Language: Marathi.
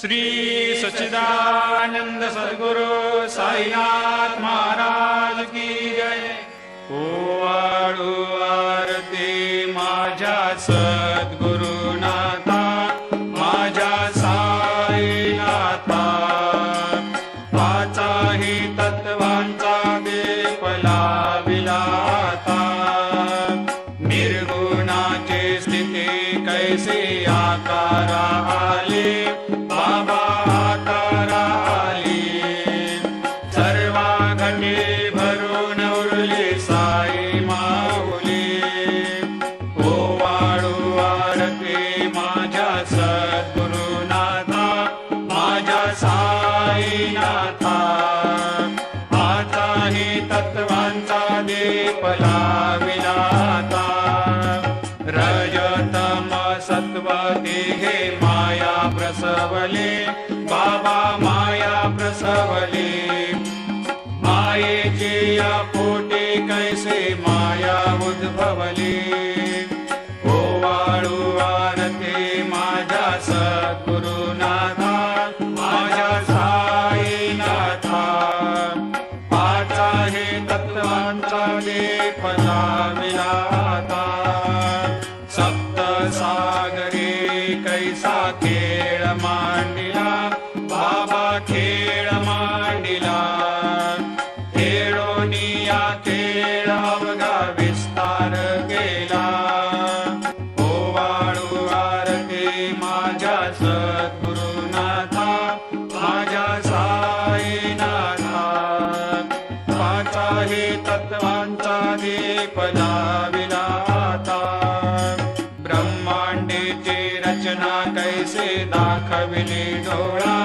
श्री सच्चिदानंद सद्गुरु साईनाथ महाराज की जय। ओवाळू आरती माझ्या सद्गुरुनाथा, माझ्या साईनाथा, पाचाही तत्वांचा दीप लाविला आता। निर्गुणाची स्थिती कैसी आकारा आली, बाबा आकारा आली। सर्वा घटी भरून उरली साई माऊली। ओवाळू आरती माझ्या सद्गुरुनाथा, माझ्या साईनाथा, आताही तत्वांचा दीप लाविला आता। रजतम सत्व तिघे माया प्रसवली, बाबा माया प्रसवली। मायेची या पोटी कैसे माया उद्भवली। ओवाळू आरती माझ्या सद्गुरुनाथा, माझ्या साईनाथा, पाचाही तत्वांचा दीप लाविला आता। सप्त सागरी कैसा खेळ मांडिला, बाबा खेळ मांडिला। खेळोनिया खेळ अवघा विस्तार केला। ओवाळू आरती माझ्या सद्गुरुनाथा, माझ्या साईनाथा, पाचाही तत्वांचा दीप लाविला आता। ब्रह्मांडीची रचना कैसे दाखविली डोळा,